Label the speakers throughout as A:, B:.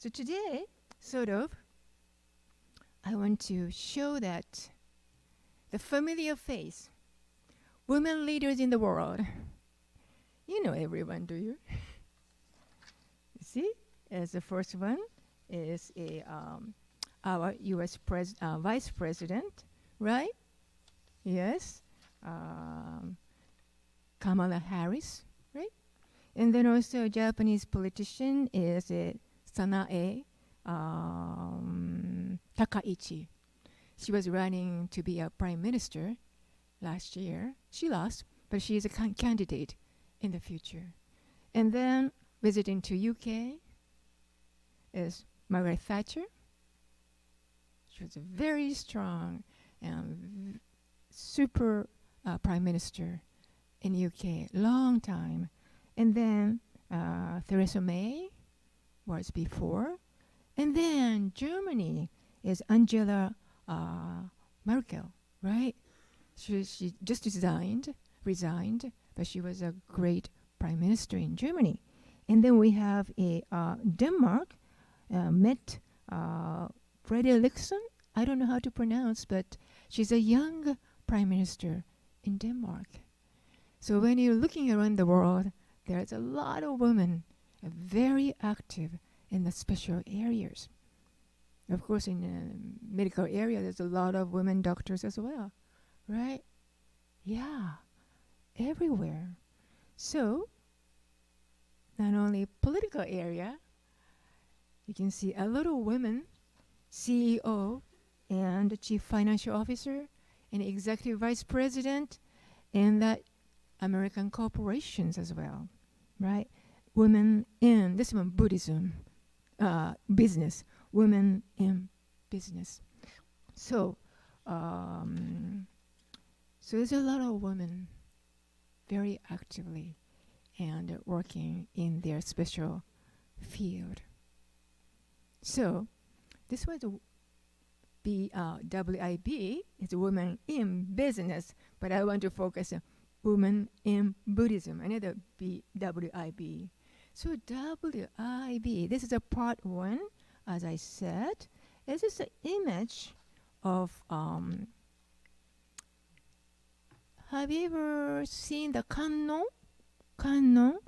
A: So today, sort of, I want to show that the familiar face, women leaders in the world. You know everyone, do you? You see, as the first one is our U.S. Vice President, right? Yes, Kamala Harris, right? And then also a Japanese politician is Sanae Takaichi. She was running to be a prime minister last year. She lost, but she is a candidate in the future. And then visiting to UK is Margaret Thatcher. She was a very strong and super prime minister in UK, long time. And then Theresa May was before. And then Germany is Angela Merkel, right? She just resigned, but she was a great prime minister in Germany. And then we have Denmark, Mette Frederiksen. I don't know how to pronounce, but she's a young prime minister in Denmark. So when you're looking around the world, there's a lot of women very active in the special areas. Of course, in the medical area, there's a lot of women doctors as well, right? Yeah, everywhere. So, not only political area, you can see a lot of women, CEO and chief financial officer and executive vice president, and that American corporations as well, right? Women in, this one, Buddhism, business, women in business. So, so there's a lot of women very actively and working in their special field. So, this was WIB, is women in business, but I want to focus on women in Buddhism, another WIB. So WIB, this is a part one, as I said. This is an image of, have you ever seen the Kannon? Kannon,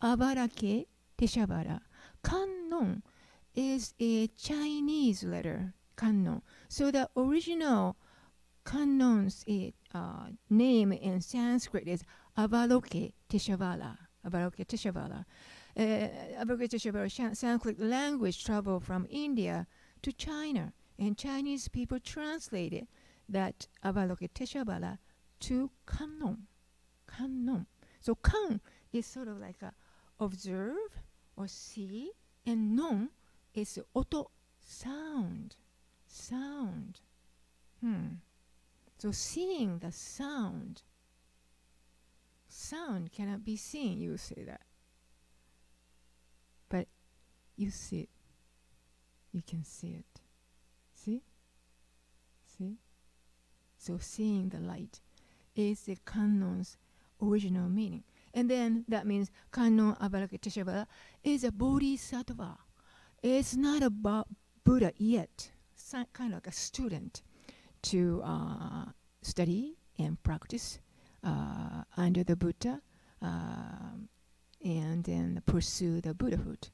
A: Abarake, Teshabara. Kannon is a Chinese letter, Kannon. So the original Kannon's name in Sanskrit is Avaloke Teshavala. Avaloke Teshavala. Avaloke Teshavala, Sanskrit language traveled from India to China, and Chinese people translated that Avaloke Teshavala to Kannon. Kannon. So kan is sort of like a observe or see, and non is oto, sound. Sound. So seeing the sound. Sound cannot be seen, you say that. But you see it. You can see it. See? See? So seeing the light is the Kannon's original meaning. And then that means Kannon Abarake Teshavala is a bodhisattva. It's not about Buddha yet. It's kind of like a student to study and practice under the Buddha and then pursue the Buddhahood.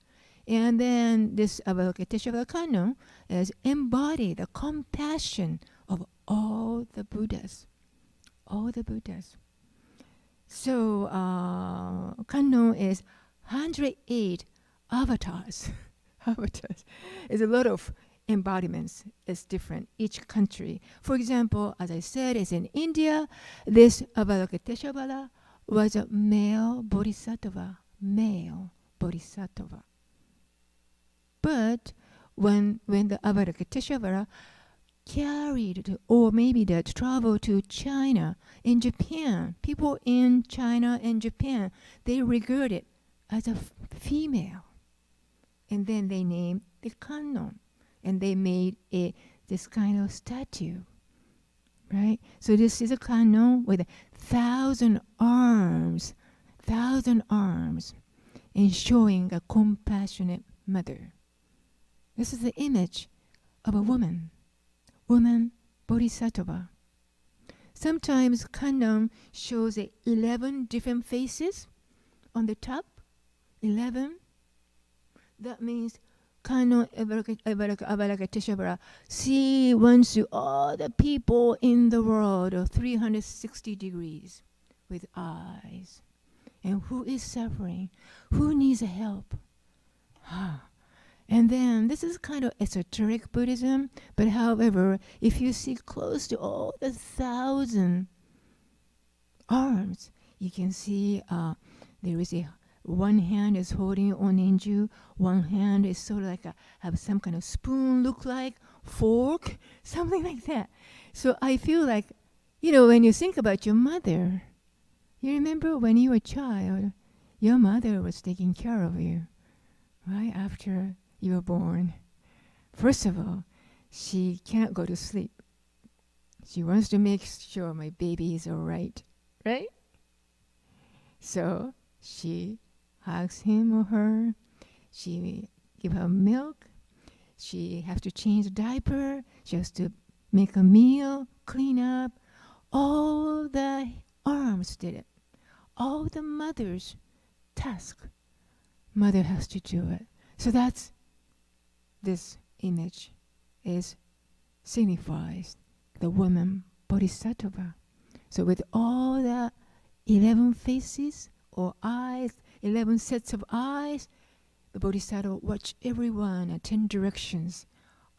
A: And then this Avalokiteshvara Kannon is embody the compassion of all the Buddhas. All the Buddhas. So Kannon is 108 avatars. Avatars. There's a lot of embodiments. It's different, each country. For example, as I said, it's in India. This Avalokiteshvara was a male bodhisattva. Male bodhisattva. But when the Avalokiteshvara carried, or maybe that traveled to China and Japan, people in China and Japan, they regard it as a female. And then they named the Kannon. And they made this kind of statue, right? So this is a Kannon with 1,000 arms, and showing a compassionate mother. This is the image of a woman bodhisattva. Sometimes Kannon shows 11 different faces on the top. 11. That means Kannon Avalokiteshvara see once you all the people in the world of 360 degrees with eyes. And who is suffering? Who needs help? And then this is kind of esoteric Buddhism, but however, if you see close to all the 1,000 arms, you can see there is one hand is holding oninju, one hand is sort of like have some kind of spoon, look like fork, something like that. So I feel like, when you think about your mother, you remember when you were a child, your mother was taking care of you, right after you were born. First of all, she cannot go to sleep. She wants to make sure my baby is all right? So she hugs him or her. She give her milk. She has to change the diaper. She has to make a meal, clean up. All the arms did it. All the mother's task. Mother has to do it. So that's this image signifies the woman bodhisattva. So with all the 11 faces or eyes, 11 sets of eyes, the bodhisattva watch everyone at 10 directions,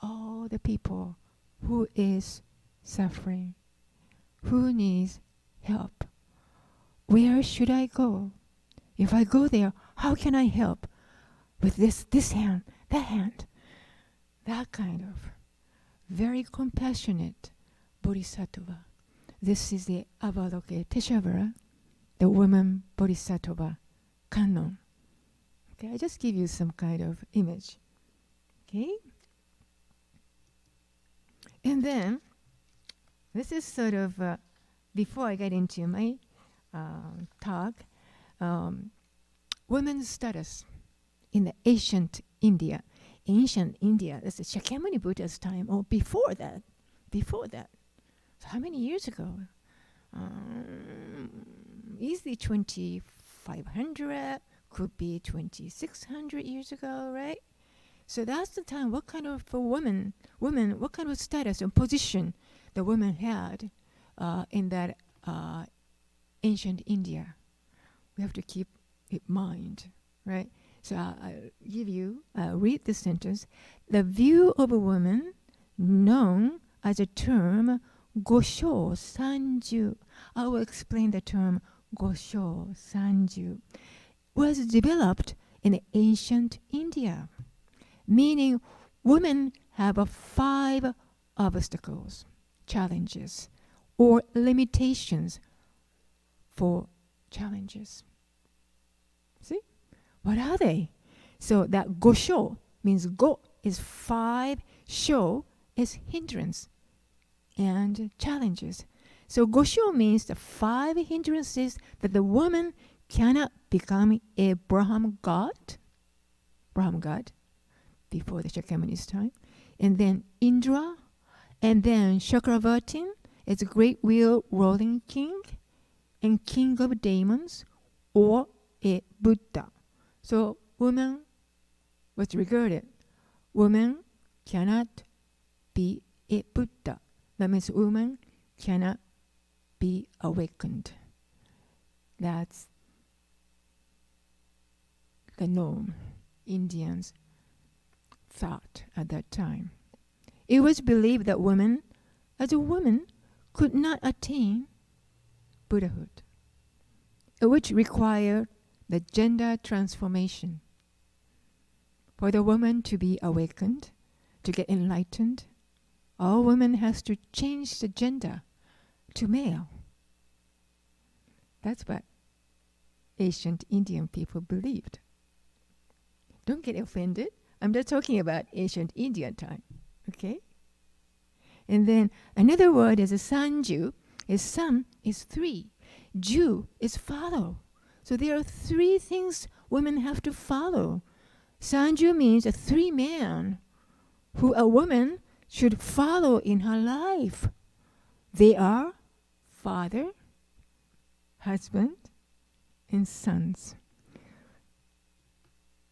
A: all the people who is suffering, who needs help. Where should I go? If I go there, how can I help? With this hand, that hand. That kind of very compassionate bodhisattva. This is the Avalokiteshvara, the woman bodhisattva, Kannon. Okay, I just give you some kind of image. Okay? And then, this is sort of, before I get into my talk, women's status in the ancient India, that's the Śākyamuni Buddha's time, or before that. So how many years ago? Easily 2,500, could be 2,600 years ago, right? So that's the time. What kind of women, what kind of status and position the women had in that ancient India? We have to keep it in mind, right? So I'll read this sentence. The view of a woman known as a term Gosho Sanju. I will explain the term Gosho Sanju. Was developed in ancient India, meaning women have 5 obstacles, challenges, or limitations for challenges. See? What are they? So that Gosho means go is 5, sho is hindrance and challenges. So Gosho means the 5 hindrances that the woman cannot become a Brahman god before the Śākyamuni's time. And then Indra, and then Chakravartin is a great wheel rolling king and king of demons, or a Buddha. So woman was regarded. Woman cannot be a Buddha. That means woman cannot be awakened. That's the norm Indians thought at that time. It was believed that woman, as a woman, could not attain Buddhahood, which required the gender transformation. For the woman to be awakened, to get enlightened, all women has to change the gender to male. That's what ancient Indian people believed. Don't get offended. I'm just talking about ancient Indian time, okay? And then another word is a sanju. San is 3. Ju is follow. So there are 3 things women have to follow. Sanju means a 3 man who a woman should follow in her life. They are father, husband, and sons.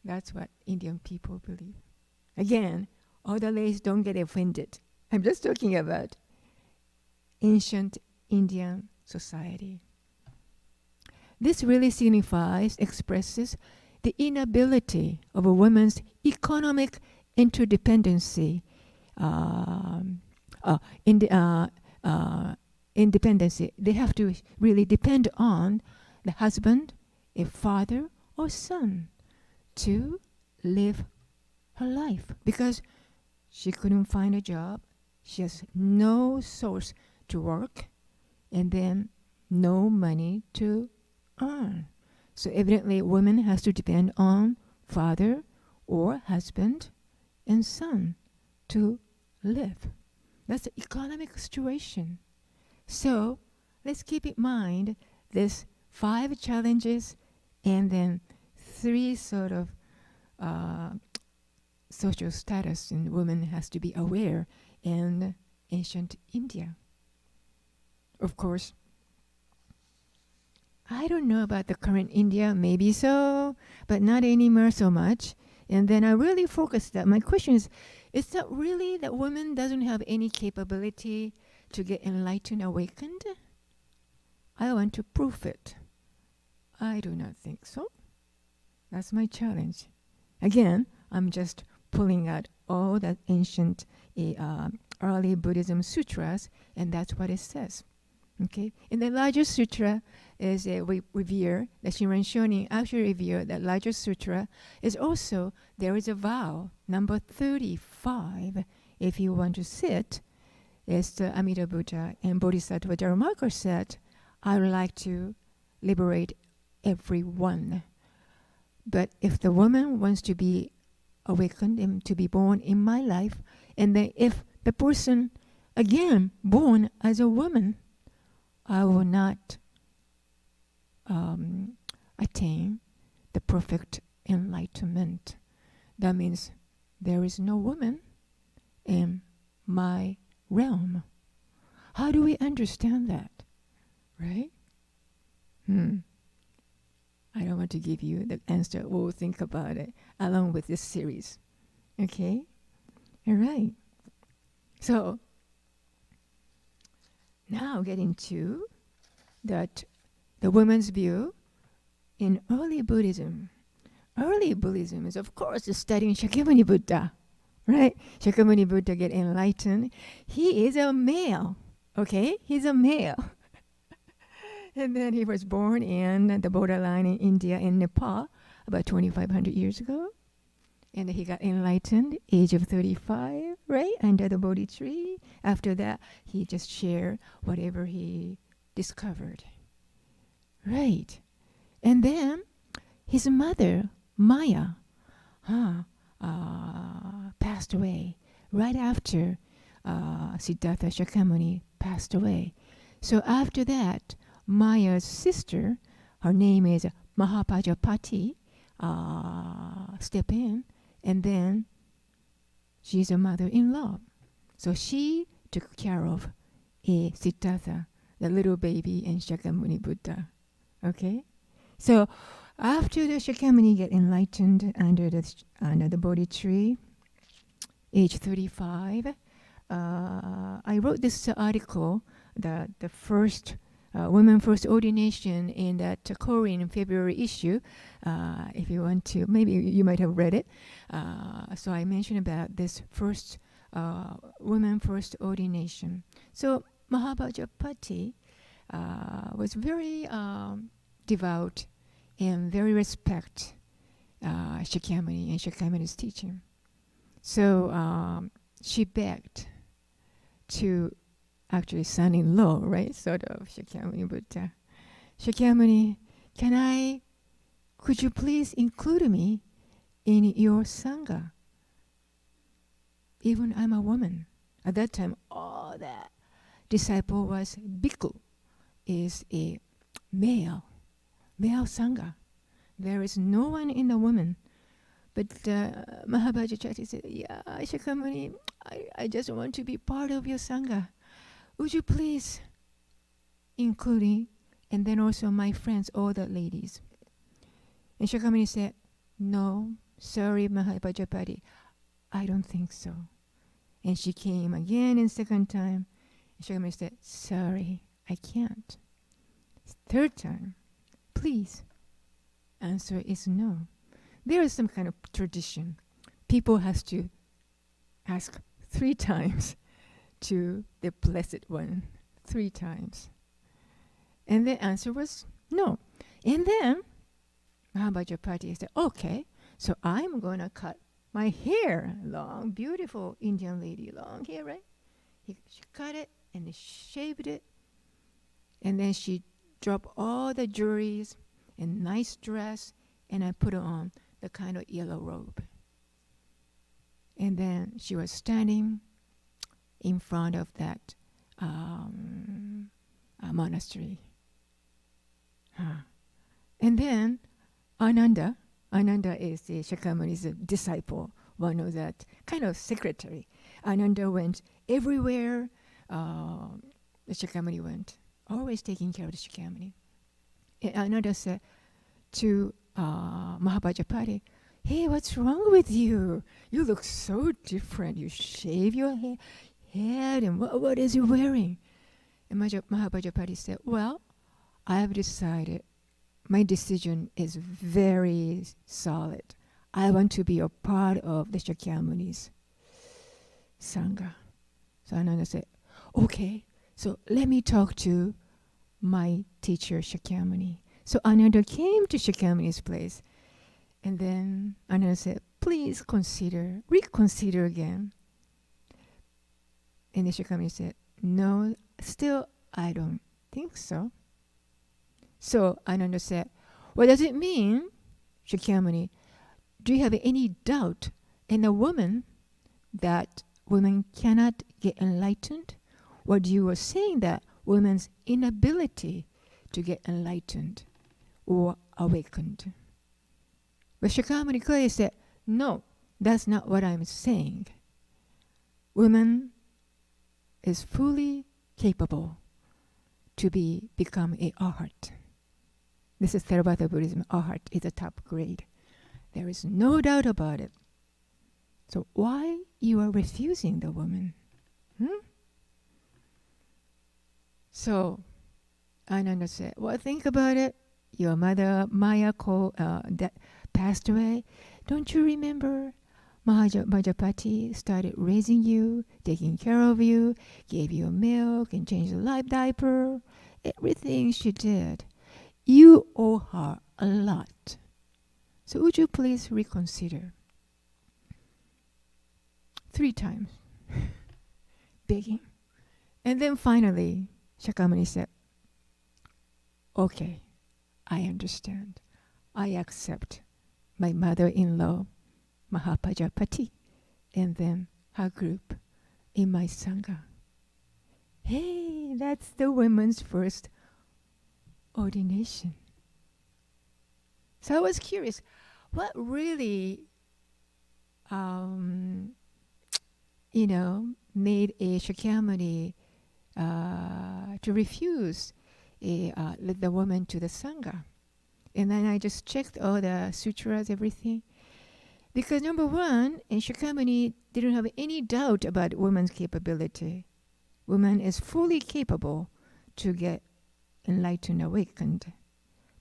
A: That's what Indian people believe. Again, all the ladies don't get offended. I'm just talking about ancient Indian society. This really signifies, expresses the inability of a woman's economic interdependency, independency. They have to really depend on the husband, a father, or son to live her life, because she couldn't find a job. She has no source to work, and then no money to earn. So evidently, a woman has to depend on father or husband and son to live. That's the economic situation. So let's keep in mind this 5 challenges and then 3 sort of social status in women has to be aware in ancient India. Of course, I don't know about the current India, maybe so, but not anymore so much. And then I really focused that. My question is that really that woman doesn't have any capability to get enlightened, awakened? I want to prove it. I do not think so. That's my challenge. Again, I'm just pulling out all the ancient early Buddhism sutras, and that's what it says. Okay? In the larger sutra is we revere, the Shinran Shonin actually revere the larger sutra is also, there is a vow, number 35, if you want to sit, is the Amida Buddha and Bodhisattva Dharmakar said, I would like to liberate everyone. But if the woman wants to be awakened and to be born in my life, and then if the person, again, born as a woman, I will not attain the perfect enlightenment. That means there is no woman in my realm. How do we understand that? Right? I don't want to give you the answer. We'll think about it along with this series. Okay? All right. So, now getting to that, the woman's view in early Buddhism. Early Buddhism is, of course, studying Śākyamuni Buddha, right? Śākyamuni Buddha get enlightened. He is a male, okay? He's a male. And then he was born in the borderline in India and Nepal about 2,500 years ago. And he got enlightened, age of 35, right, under the Bodhi tree. After that, he just shared whatever he discovered. Right. And then his mother, Maya, passed away right after Siddhartha Śākyamuni passed away. So after that, Maya's sister, her name is Mahāpajāpatī, step in, and then she's a mother-in-law. So she took care of Siddhartha, the little baby, and Śākyamuni Buddha. Okay? So after the Śākyamuni get enlightened under the Bodhi tree, age 35, I wrote this article, the first Women First Ordination in that Korean February issue. If you want to, maybe you might have read it. So I mentioned about this first Women First Ordination. So Mahāpajāpatī was very devout and very respect Śākyamuni and Śākyamuni's teaching. So she begged to actually son-in-law, right, sort of Śākyamuni Buddha. Śākyamuni, could you please include me in your Sangha? Even I'm a woman. At that time, all that disciple was bhikkhu, is a male Sangha. There is no one in the woman But Mahāpajāpatī said, yeah, Śākyamuni, I just want to be part of your Sangha. Would you please, including, and then also my friends, all the ladies. And Śākyamuni said, no, sorry, Mahāpajāpatī, I don't think so. And she came again and second time. And Śākyamuni said, sorry, I can't. Third time, please. Answer is no. There is some kind of tradition. People has to ask 3 times to the Blessed One. 3 times. And the answer was no. And then Mahāpajāpatī said, okay, so I'm going to cut my hair long, beautiful Indian lady, long hair, right? She cut it and shaved it. And then she dropped all the jewelries and nice dress, and I put on the kind of yellow robe. And then she was standing in front of that monastery. And then Ananda is the Śākyamuni's disciple, one of that kind of secretary. Ananda went everywhere the Śākyamuni went, always taking care of the Śākyamuni. And Ananda said to Mahāpajāpatī, hey, what's wrong with you? You look so different. You shave your head, and what is you wearing? And Mahāpajāpatī said, well, I have decided. My decision is very solid. I want to be a part of the Śākyamuni's Sangha. So Ananda said, okay, so let me talk to my teacher, Śākyamuni. So Ananda came to Śākyamuni's place. And then Ananda said, please reconsider again. And the Śākyamuni said, no, still I don't think so. So Ananda said, what does it mean, Śākyamuni? Do you have any doubt in a woman that women cannot get enlightened? Or you were saying that women's inability to get enlightened or awakened? But Śākyamuni clearly said, no, that's not what I'm saying. Woman is fully capable to become a arhat. This is Theravada Buddhism. Arhat is a top grade. There is no doubt about it. So why you are refusing the woman? So Ananda said, well, think about it. Your mother, Maya, that passed away. Don't you remember? Mahāpajāpatī started raising you, taking care of you, gave you milk and changed the diaper. Everything she did. You owe her a lot. So would you please reconsider? 3 times. Begging. And then finally, Śākyamuni said, okay, I understand. I accept my mother-in-law, Mahāpajāpatī, and then her group in my Sangha. Hey, that's the women's first ordination. So I was curious, what really, made a Śākyamuni to refuse the woman to the Sangha. And then I just checked all the sutras, everything. Because number one, Śākyamuni didn't have any doubt about woman's capability. Woman is fully capable to get enlightened, awakened.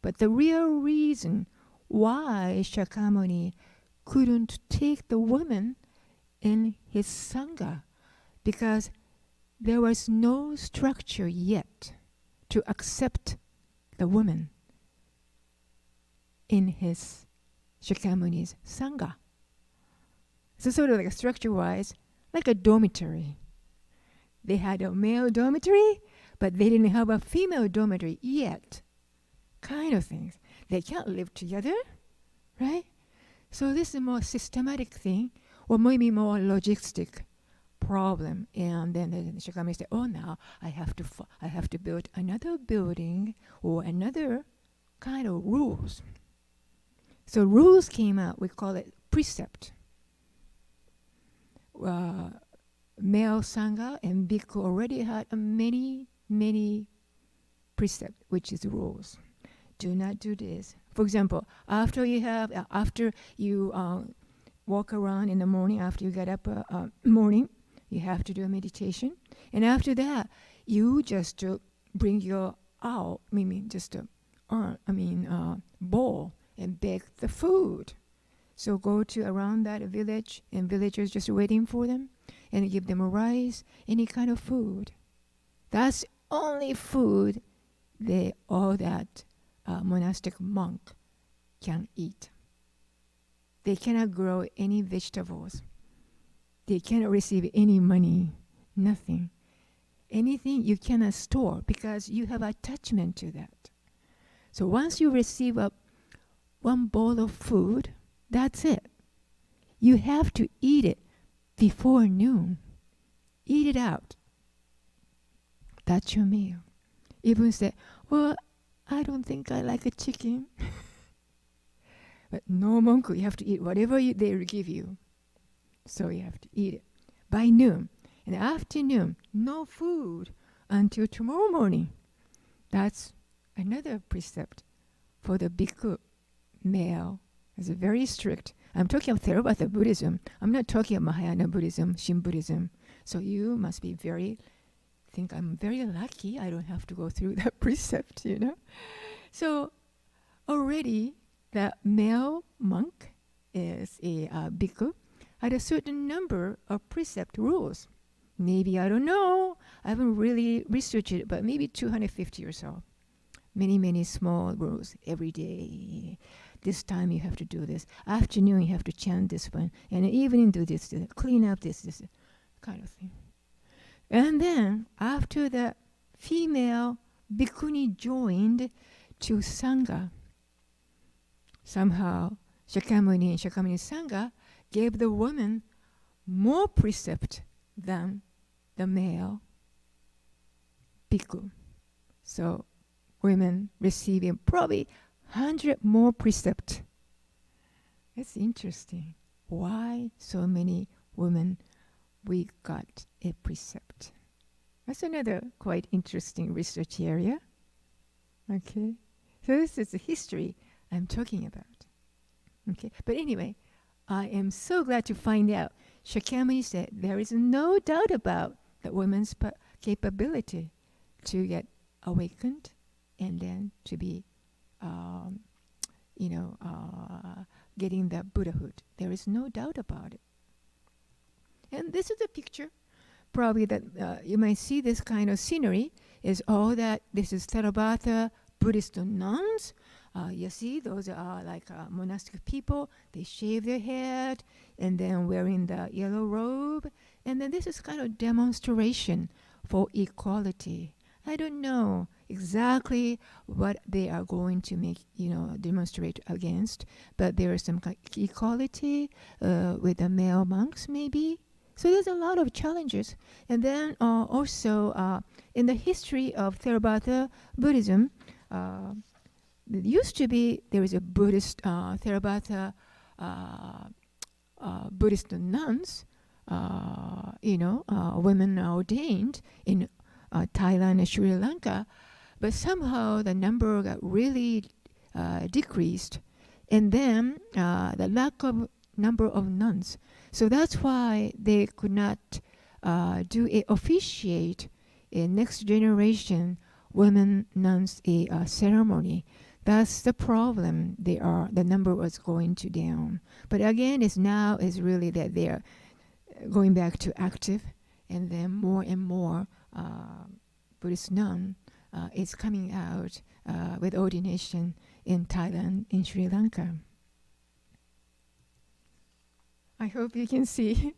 A: But the real reason why Śākyamuni couldn't take the woman in his Sangha, because there was no structure yet to accept the woman in his Śākyamuni's Sangha. So sort of like structure-wise, like a dormitory. They had a male dormitory, but they didn't have a female dormitory yet. Kind of things. They can't live together, right? So this is a more systematic thing, or maybe more logistic problem. And then the Śākyamuni said, oh, now I have to build another building or another kind of rules. So rules came out. We call it precept. Male Sangha and Bhikkhu already had many precepts, which is rules. Do not do this. For example, after you walk around in the morning, after you get up morning, you have to do a meditation. And after that, you just bring your bowl and bake the food. So go to around that village, and villagers just waiting for them, and give them a rice, any kind of food. That's only food all that monastic monk can eat. They cannot grow any vegetables. They cannot receive any money, nothing. Anything you cannot store because you have attachment to that. So once you receive one bowl of food, that's it. You have to eat it before noon. Eat it out. That's your meal. Even say, well, I don't think I like a chicken. But no monk, you have to eat whatever they give you. So you have to eat it by noon. In the afternoon, no food until tomorrow morning. That's another precept for the bhikkhu male. It's very strict. I'm talking about Theravada Buddhism. I'm not talking about Mahayana Buddhism, Shin Buddhism. So you must be think I'm very lucky I don't have to go through that precept, So already the male monk is a bhikkhu had a certain number of precept rules. Maybe, I don't know, I haven't really researched it, but maybe 250 or so. Many small rules every day. This time you have to do this. Afternoon you have to chant this one. And evening do this, clean up this kind of thing. And then after the female bhikkhuni joined to Sangha, somehow Śākyamuni and Śākyamuni Sangha gave the woman more precept than the male bhikkhu. So women receiving probably 100 more precept. It's interesting. Why so many women we got a precept? That's another quite interesting research area. Okay, so this is the history I'm talking about. Okay, but anyway, I am so glad to find out Śākyamuni said there is no doubt about the woman's capability to get awakened and then to be, getting the Buddhahood. There is no doubt about it. And this is a picture, probably that you might see this kind of scenery is all that. This is Theravada Buddhist nuns. You see, those are like monastic people. They shave their head and then wearing the yellow robe. And then this is kind of demonstration for equality. I don't know exactly what they are going to demonstrate against, but there is some equality with the male monks, maybe. So there's a lot of challenges. And then also in the history of Theravada Buddhism, it used to be there is a Buddhist Theravada Buddhist nuns, women ordained in Thailand and Sri Lanka, but somehow the number got really decreased, and then the lack of number of nuns. So that's why they could not officiate a next generation women nuns ceremony. That's the problem. The number was going to down. But again, it's really that they are going back to active, and then more and more Buddhist nun is coming out with ordination in Thailand, in Sri Lanka. I hope you can see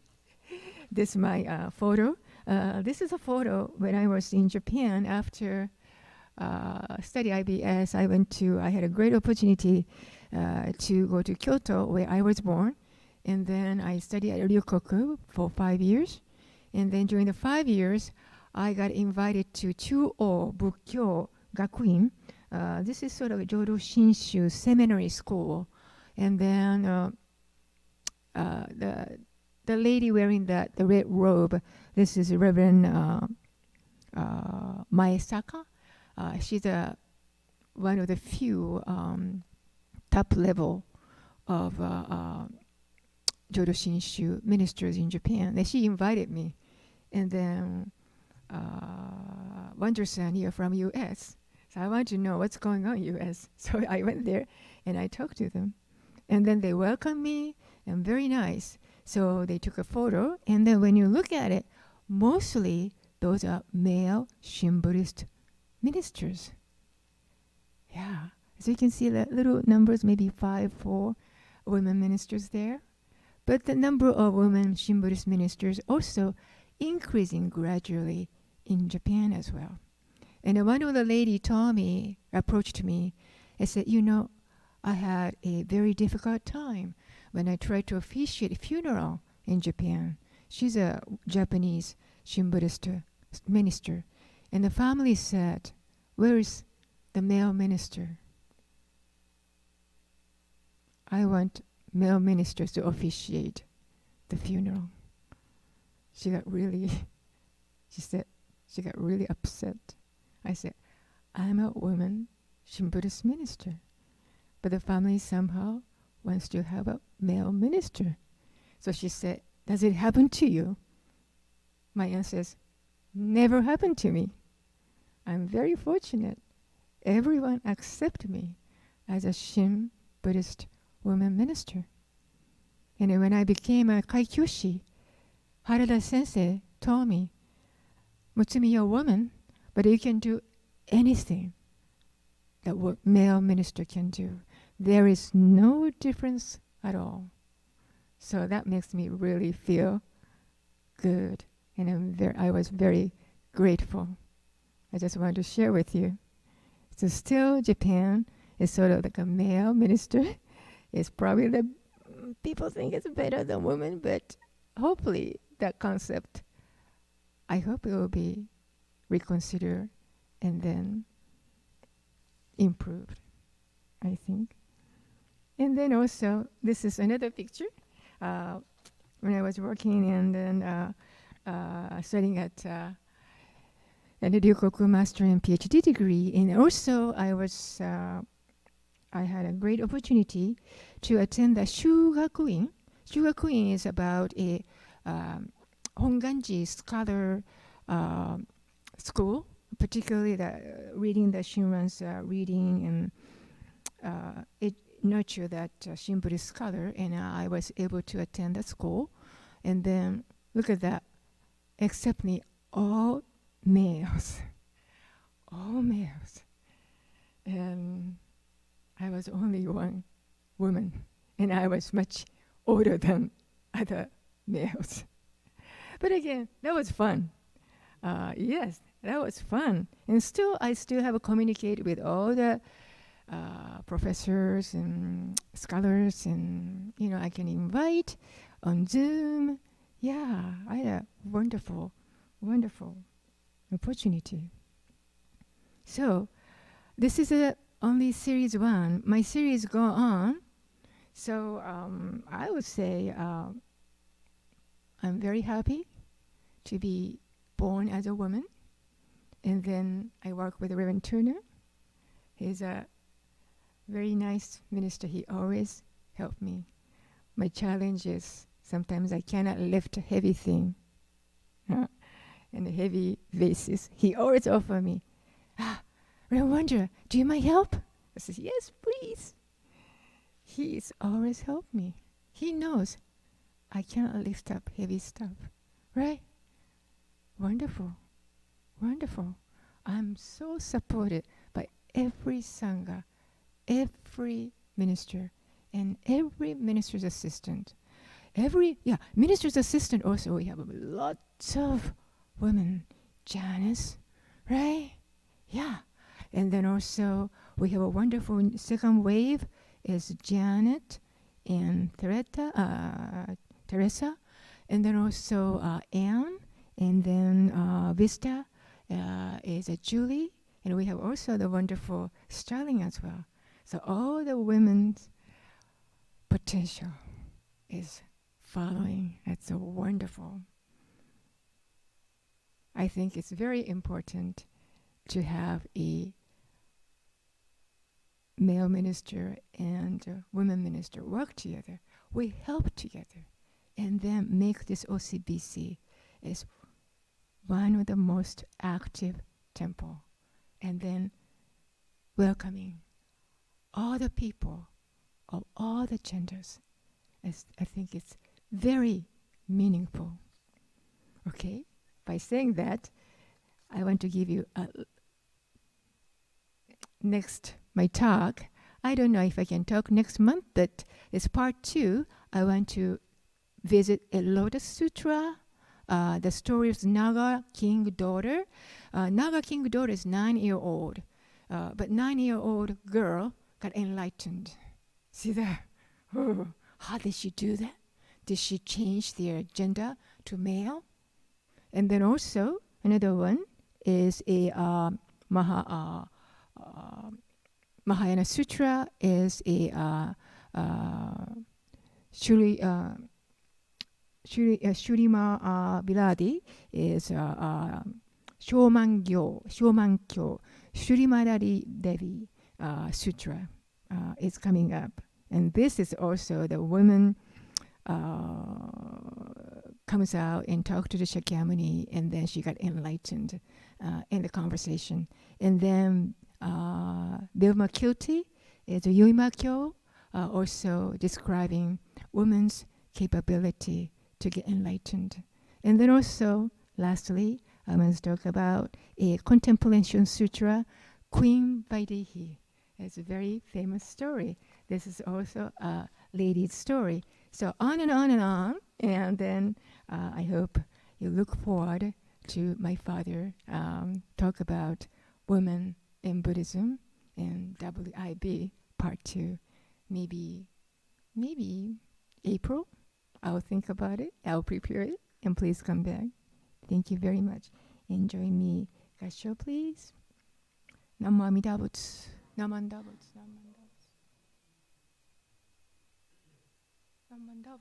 A: this my photo. This is a photo when I was in Japan after study IBS. I had a great opportunity to go to Kyoto, where I was born, and then I studied at Ryokoku for 5 years. And then during the 5 years, I got invited to Chuo Bukkyo Gakuin. This is sort of a Jodo Shinshu seminary school. And then the lady wearing the red robe. This is Reverend Maesaka. She's one of the few top level of Jodo Shinshu ministers in Japan. And she invited me. And then Wonder-san here from U.S. So I want to know what's going on in U.S. So I went there and I talked to them. And then they welcomed me and very nice. So they took a photo. And then when you look at it, mostly those are male Shin Buddhist ministers. Yeah. So you can see the little numbers, maybe 5, 4 women ministers there. But the number of women Shin Buddhist ministers also increasing gradually in Japan as well. And one of the lady approached me and said, I had a very difficult time when I tried to officiate a funeral in Japan. She's a Japanese Shin Buddhist minister. And the family said, where is the male minister? I want male ministers to officiate the funeral. She got really upset. I said, I'm a woman Shin Buddhist minister, but the family somehow wants to have a male minister. So she said, does it happen to you? My answer is, never happened to me. I'm very fortunate. Everyone accepts me as a Shin Buddhist woman minister. And when I became a Kaikyoshi, Harada Sensei told me, Mutsumi, you're a woman, but you can do anything that what male minister can do. There is no difference at all. So that makes me really feel good. And I was very grateful. I just wanted to share with you. So still Japan is sort of like a male minister. It's probably the people think it's better than women, but hopefully that concept, I hope it will be reconsidered and then improved, I think. And then also, this is another picture. When I was working and then studying at an Ryokoku Master and PhD degree, and also I had a great opportunity to attend the Shugakuin. Shugakuin is about a Honganji scholar school, particularly reading the Shinran's reading, and it nurtured that Shin Buddhist scholar, and I was able to attend the school. And then, look at that, except me, all males. All males. And I was only one woman, and I was much older than other males. But again, that was fun. Yes, that was fun. And I still have communicated with all the professors and scholars, and I can invite on Zoom. Yeah, I had a wonderful, wonderful opportunity. So this is only series 1. My series go on. So I would say I'm very happy to be born as a woman. And then I work with Reverend Turner. He's a very nice minister. He always helped me. My challenge is sometimes I cannot lift a heavy thing and a heavy vases. He always offer me, Reverend Wonder, do you mind help? I says, yes, please. He's always helped me. He knows I cannot lift up heavy stuff, right? Wonderful, wonderful. I'm so supported by every Sangha, every minister, and every minister's assistant. Minister's assistant also, we have lots of women. Janice, right? Yeah. And then also, we have a wonderful second wave is Janet and Teresa, and then also Anne, and then Vista is Julie, and we have also the wonderful Starling as well. So all the women's potential is following. That's so wonderful. I think it's very important to have a male minister and a women minister work together. We help together and then make this OCBC as one of the most active temple, and then welcoming all the people of all the genders. I think it's very meaningful. Okay, by saying that, I want to give you my talk. I don't know if I can talk next month, but it's part 2. I want to visit a Lotus Sutra, the story of Naga King daughter. Naga King daughter is 9-year-old, but 9-year-old girl got enlightened. See there? Oh, how did she do that? Did she change their gender to male? And then also another one is a Mahayana Sutra is a Shurima Biladi is Shomankyo, Shurimadari Devi Sutra is coming up. And this is also the woman comes out and talks to the Śākyamuni, and then she got enlightened in the conversation. And then Vilma Kilty is a Yoimakyo, also describing women's capability to get enlightened. And then also, lastly, I must talk about a Contemplation Sutra, Queen Vaidehi. It's a very famous story. This is also a lady's story. So on and on and on. And then I hope you look forward to my father talk about women in Buddhism and WIB part 2. Maybe April. I'll think about it. I'll prepare it. And please come back. Thank you very much. Enjoy me. Gassho, please. Namo Amida Buddha. Namanda Buddha. Namanda Buddha. Namanda Buddha.